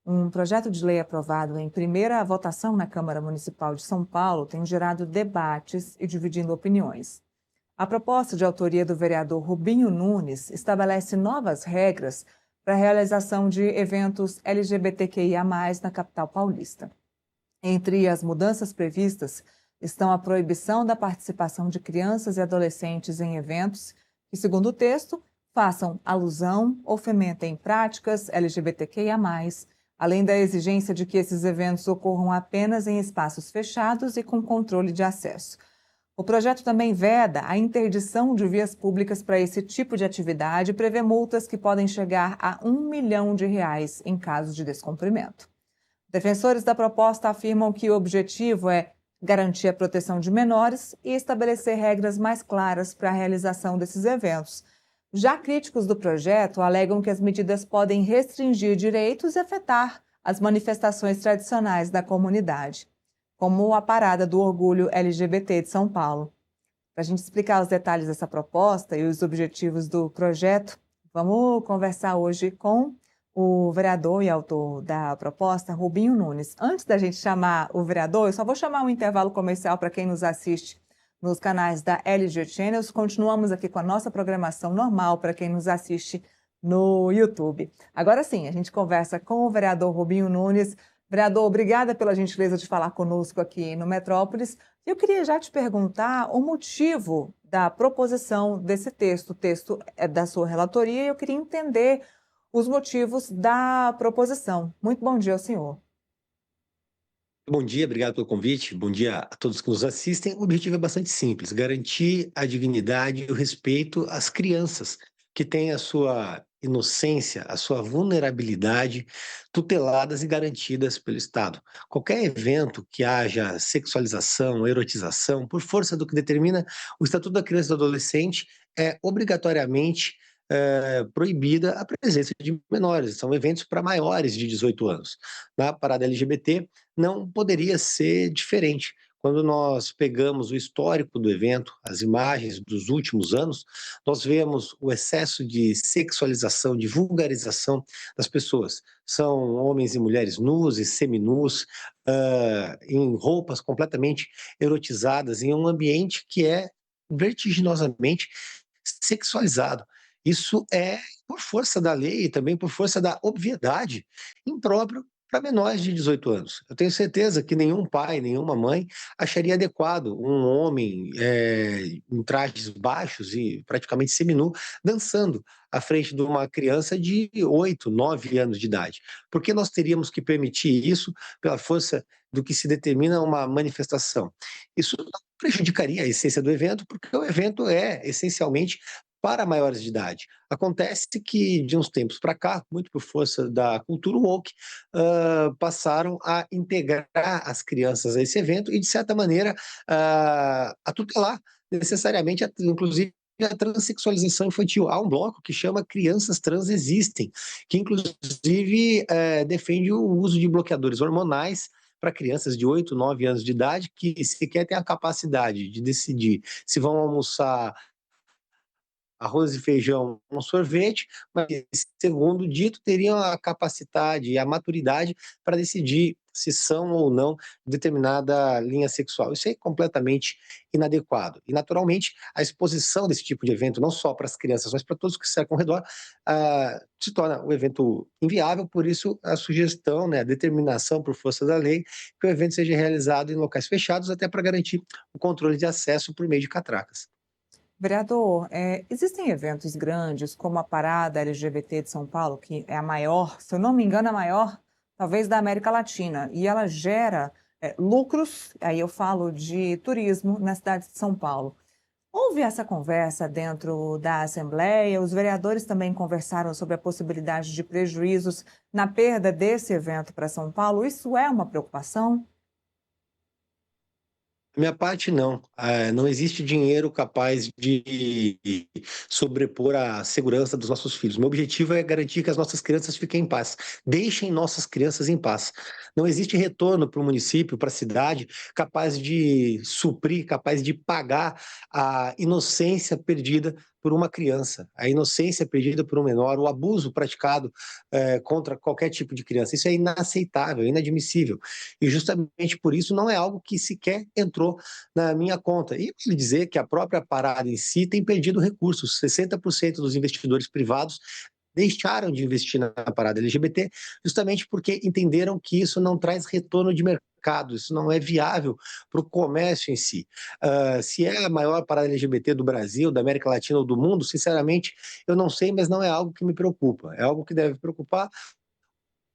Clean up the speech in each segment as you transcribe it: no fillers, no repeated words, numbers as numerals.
Um projeto de lei aprovado em primeira votação na Câmara Municipal de São Paulo tem gerado debates e dividindo opiniões. A proposta de autoria do vereador Rubinho Nunes estabelece novas regras para a realização de eventos LGBTQIA+, na capital paulista. Entre as mudanças previstas estão a proibição da participação de crianças e adolescentes em eventos que, segundo o texto, façam alusão ou fomentem práticas LGBTQIA+, além da exigência de que esses eventos ocorram apenas em espaços fechados e com controle de acesso. O projeto também veda a interdição de vias públicas para esse tipo de atividade e prevê multas que podem chegar a R$ 1 milhão em caso de descumprimento. Defensores da proposta afirmam que o objetivo é garantir a proteção de menores e estabelecer regras mais claras para a realização desses eventos. Já críticos do projeto alegam que as medidas podem restringir direitos e afetar as manifestações tradicionais da comunidade, como a Parada do Orgulho LGBT de São Paulo. Para a gente explicar os detalhes dessa proposta e os objetivos do projeto, vamos conversar hoje com o vereador e autor da proposta, Rubinho Nunes. Antes da gente chamar o vereador, eu só vou chamar um intervalo comercial para quem nos assiste nos canais da LG Channels. Continuamos aqui com a nossa programação normal para quem nos assiste no YouTube. Agora sim, a gente conversa com o vereador Rubinho Nunes. Vereador, obrigada pela gentileza de falar conosco aqui no Metrópolis. Eu queria já te perguntar o motivo da proposição desse texto. O texto é da sua relatoria e eu queria entender os motivos da proposição. Muito bom dia ao senhor. Bom dia, obrigado pelo convite. Bom dia a todos que nos assistem. O objetivo é bastante simples: garantir a dignidade e o respeito às crianças que têm a sua inocência, a sua vulnerabilidade tuteladas e garantidas pelo Estado. Qualquer evento que haja sexualização, erotização, por força do que determina o Estatuto da Criança e do Adolescente, é obrigatoriamente proibida a presença de menores. São eventos para maiores de 18 anos. Na parada LGBT, não poderia ser diferente. Quando nós pegamos o histórico do evento, as imagens dos últimos anos, nós vemos o excesso de sexualização, de vulgarização das pessoas. São homens e mulheres nus e seminus, em roupas completamente erotizadas, em um ambiente que é vertiginosamente sexualizado. Isso é por força da lei e também por força da obviedade impróprio para menores de 18 anos. Eu tenho certeza que nenhum pai, nenhuma mãe acharia adequado um homem em trajes baixos e praticamente seminu dançando à frente de uma criança de 8, 9 anos de idade. Por que nós teríamos que permitir isso pela força do que se determina uma manifestação? Isso não prejudicaria a essência do evento, porque o evento é essencialmente para maiores de idade. Acontece que, de uns tempos para cá, muito por força da cultura woke, passaram a integrar as crianças a esse evento e, de certa maneira, a tutelar necessariamente, inclusive, a transexualização infantil. Há um bloco que chama Crianças Trans Existem, que inclusive defende o uso de bloqueadores hormonais para crianças de 8, 9 anos de idade que sequer têm a capacidade de decidir se vão almoçar arroz e feijão, um sorvete, mas, segundo dito, teriam a capacidade e a maturidade para decidir se são ou não determinada linha sexual. Isso é completamente inadequado. E, naturalmente, a exposição desse tipo de evento, não só para as crianças, mas para todos que cercam ao redor, se torna um evento inviável. Por isso, a sugestão, né, a determinação por força da lei, que o evento seja realizado em locais fechados, até para garantir o controle de acesso por meio de catracas. Vereador, existem eventos grandes, como a Parada LGBT de São Paulo, que é a maior, se eu não me engano, a maior, talvez, da América Latina, e ela gera lucros, aí eu falo de turismo, na cidade de São Paulo. Houve essa conversa dentro da Assembleia, os vereadores também conversaram sobre a possibilidade de prejuízos na perda desse evento para São Paulo. Isso é uma preocupação? Minha parte não. Não existe dinheiro capaz de sobrepor a segurança dos nossos filhos. Meu objetivo é garantir que as nossas crianças fiquem em paz. Deixem nossas crianças em paz. Não existe retorno para o município, para a cidade, capaz de suprir, capaz de pagar a inocência perdida por uma criança, a inocência perdida por um menor, o abuso praticado contra qualquer tipo de criança. Isso é inaceitável, inadmissível. E justamente por isso não é algo que sequer entrou na minha conta. E vale dizer que a própria parada em si tem perdido recursos. 60% dos investidores privados deixaram de investir na parada LGBT, justamente porque entenderam que isso não traz retorno de mercado, isso não é viável para o comércio em si. Se é a maior parada LGBT do Brasil, da América Latina ou do mundo, sinceramente, eu não sei, mas não é algo que me preocupa. É algo que deve preocupar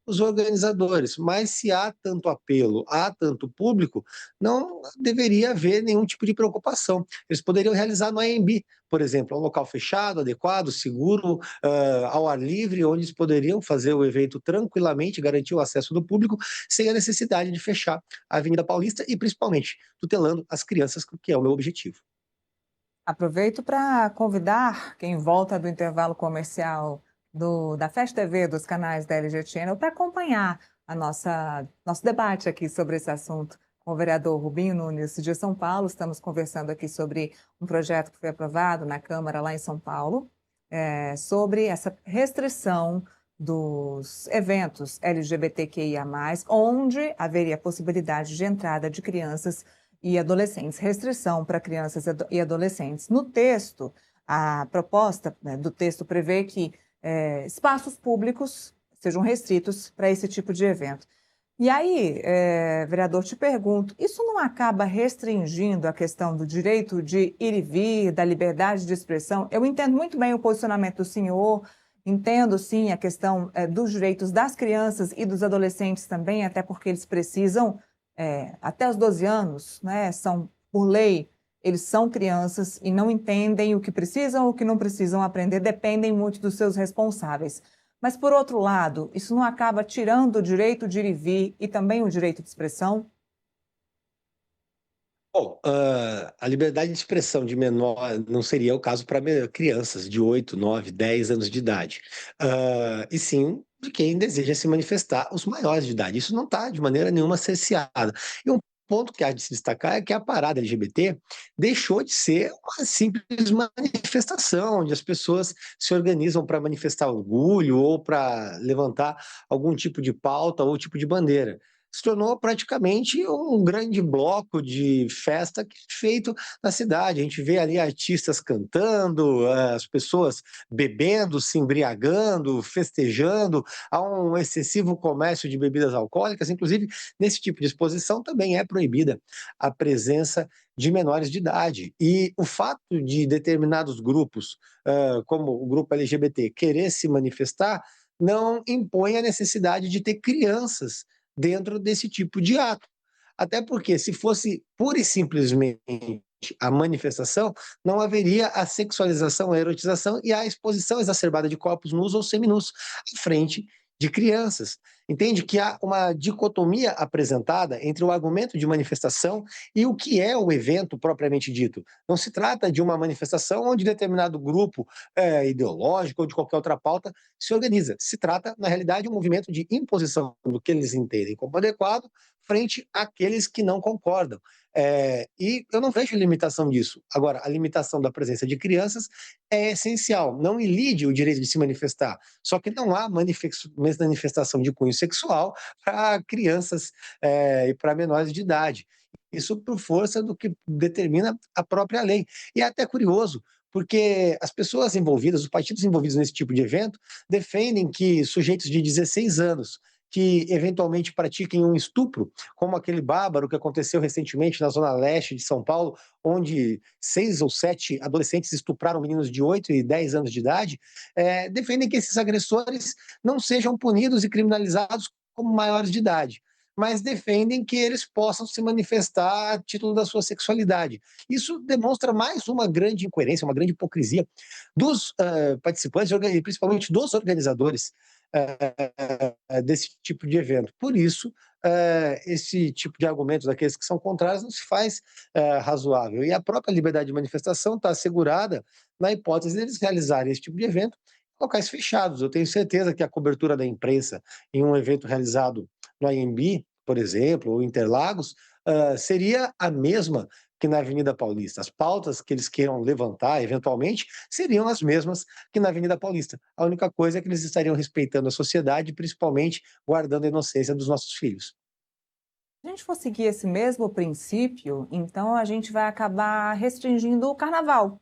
os organizadores, mas se há tanto apelo, há tanto público, não deveria haver nenhum tipo de preocupação. Eles poderiam realizar no AMB, por exemplo, um local fechado, adequado, seguro, ao ar livre, onde eles poderiam fazer o evento tranquilamente, garantir o acesso do público, sem a necessidade de fechar a Avenida Paulista e, principalmente, tutelando as crianças, que é o meu objetivo. Aproveito para convidar quem volta do intervalo comercial da Fast TV, dos canais da LG Channel, para acompanhar nosso debate aqui sobre esse assunto com o vereador Rubinho Nunes de São Paulo. Estamos conversando aqui sobre um projeto que foi aprovado na Câmara lá em São Paulo, sobre essa restrição dos eventos LGBTQIA+, onde haveria possibilidade de entrada de crianças e adolescentes, restrição para crianças e adolescentes. No texto, a proposta, né, do texto prevê que espaços públicos sejam restritos para esse tipo de evento. E aí, vereador, te pergunto, isso não acaba restringindo a questão do direito de ir e vir, da liberdade de expressão? Eu entendo muito bem o posicionamento do senhor, entendo sim a questão dos direitos das crianças e dos adolescentes também, até porque eles precisam até os 12 anos, né, por lei, eles são crianças e não entendem o que precisam ou o que não precisam aprender, dependem muito dos seus responsáveis. Mas, por outro lado, isso não acaba tirando o direito de ir e vir e também o direito de expressão? Bom, a liberdade de expressão de menor não seria o caso para crianças de 8, 9, 10 anos de idade. E sim de quem deseja se manifestar, os maiores de idade. Isso não está de maneira nenhuma cerceado. E um ponto que há de se destacar é que a parada LGBT deixou de ser uma simples manifestação, onde as pessoas se organizam para manifestar orgulho ou para levantar algum tipo de pauta ou tipo de bandeira, se tornou praticamente um grande bloco de festa feito na cidade. A gente vê ali artistas cantando, as pessoas bebendo, se embriagando, festejando, há um excessivo comércio de bebidas alcoólicas, inclusive nesse tipo de exposição também é proibida a presença de menores de idade. E o fato de determinados grupos, como o grupo LGBT, querer se manifestar, não impõe a necessidade de ter crianças dentro desse tipo de ato. Até porque, se fosse pura e simplesmente a manifestação, não haveria a sexualização, a erotização e a exposição exacerbada de corpos nus ou seminus à frente de crianças. Entende que há uma dicotomia apresentada entre o argumento de manifestação e o que é o evento propriamente dito. Não se trata de uma manifestação onde determinado grupo ideológico ou de qualquer outra pauta se organiza. Se trata, na realidade, de um movimento de imposição do que eles entendem como adequado frente àqueles que não concordam. E eu não vejo limitação disso. Agora, a limitação da presença de crianças é essencial. Não ilide o direito de se manifestar. Só que não há manifestação de cunho sexual para crianças e para menores de idade. Isso por força do que determina a própria lei. E é até curioso, porque as pessoas envolvidas, os partidos envolvidos nesse tipo de evento, defendem que sujeitos de 16 anos que eventualmente pratiquem um estupro, como aquele bárbaro que aconteceu recentemente na zona leste de São Paulo, onde 6 ou 7 adolescentes estupraram meninos de 8 e 10 anos de idade, defendem que esses agressores não sejam punidos e criminalizados como maiores de idade, mas defendem que eles possam se manifestar a título da sua sexualidade. Isso demonstra mais uma grande incoerência, uma grande hipocrisia dos participantes, e principalmente dos organizadores desse tipo de evento. Por isso, esse tipo de argumentos daqueles que são contrários não se faz razoável. E a própria liberdade de manifestação está assegurada na hipótese deles realizarem esse tipo de evento em locais fechados. Eu tenho certeza que a cobertura da imprensa em um evento realizado no AMB, por exemplo, ou Interlagos, seria a mesma que na Avenida Paulista. As pautas que eles queiram levantar, eventualmente, seriam as mesmas que na Avenida Paulista. A única coisa é que eles estariam respeitando a sociedade, principalmente guardando a inocência dos nossos filhos. Se a gente for seguir esse mesmo princípio, então a gente vai acabar restringindo o carnaval,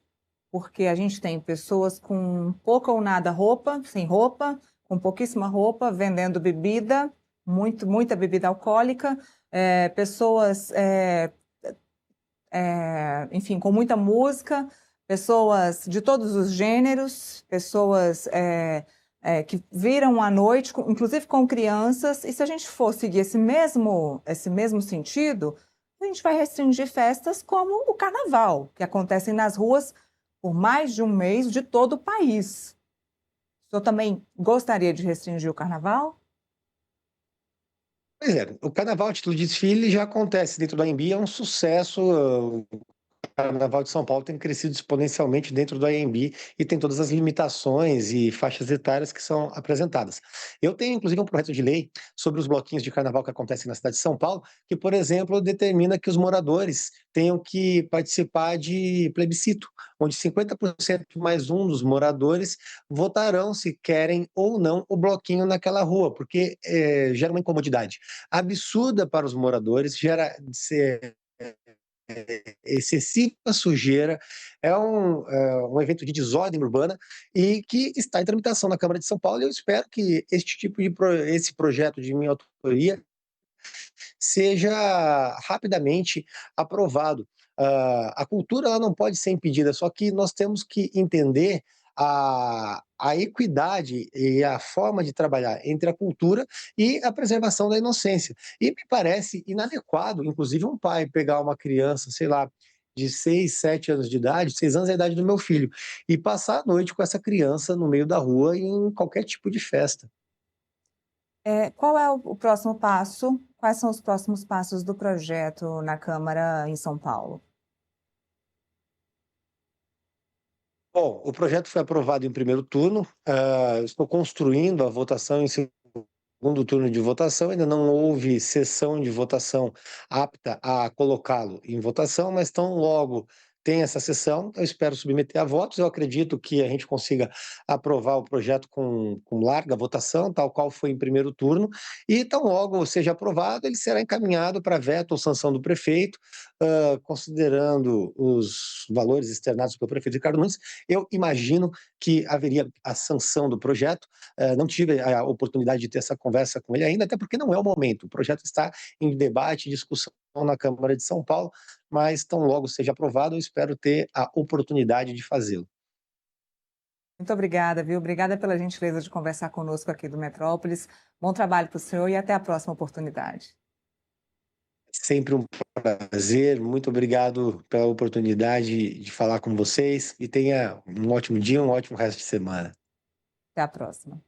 porque a gente tem pessoas com pouca ou nada roupa, sem roupa, com pouquíssima roupa, vendendo bebida, muita bebida alcoólica, pessoas, enfim, com muita música, pessoas de todos os gêneros, pessoas que viram à noite, inclusive com crianças, e se a gente for seguir esse mesmo sentido, a gente vai restringir festas como o carnaval, que acontecem nas ruas por mais de um mês de todo o país. O senhor também gostaria de restringir o carnaval? Pois é, o carnaval a título de desfile já acontece dentro da AMB, é um sucesso. Carnaval de São Paulo tem crescido exponencialmente dentro do AMB e tem todas as limitações e faixas etárias que são apresentadas. Eu tenho, inclusive, um projeto de lei sobre os bloquinhos de carnaval que acontecem na cidade de São Paulo, que, por exemplo, determina que os moradores tenham que participar de plebiscito, onde 50% mais um dos moradores votarão se querem ou não o bloquinho naquela rua, porque gera uma incomodidade absurda para os moradores, gera excessiva sujeira, é um evento de desordem urbana e que está em tramitação na Câmara de São Paulo. E eu espero que este tipo de esse projeto de minha autoria seja rapidamente aprovado. A cultura ela não pode ser impedida, só que nós temos que entender a equidade e a forma de trabalhar entre a cultura e a preservação da inocência. E me parece inadequado, inclusive, um pai pegar uma criança, sei lá, de 6, 7 anos de idade, 6 anos é a idade do meu filho, e passar a noite com essa criança no meio da rua em qualquer tipo de festa. Qual é o próximo passo? Quais são os próximos passos do projeto na Câmara em São Paulo? Bom, o projeto foi aprovado em primeiro turno, estou construindo a votação em segundo turno de votação, ainda não houve sessão de votação apta a colocá-lo em votação, mas tão logo tem essa sessão, eu espero submeter a votos, eu acredito que a gente consiga aprovar o projeto com larga votação, tal qual foi em primeiro turno, e tão logo seja aprovado, ele será encaminhado para veto ou sanção do prefeito, considerando os valores externados pelo prefeito Ricardo Nunes, eu imagino que haveria a sanção do projeto. Não tive a oportunidade de ter essa conversa com ele ainda, até porque não é o momento. O projeto está em debate e discussão na Câmara de São Paulo, mas tão logo seja aprovado, eu espero ter a oportunidade de fazê-lo. Muito obrigada, viu? Obrigada pela gentileza de conversar conosco aqui do Metrópolis. Bom trabalho para o senhor e até a próxima oportunidade. Sempre um prazer, muito obrigado pela oportunidade de falar com vocês e tenha um ótimo dia, um ótimo resto de semana. Até a próxima.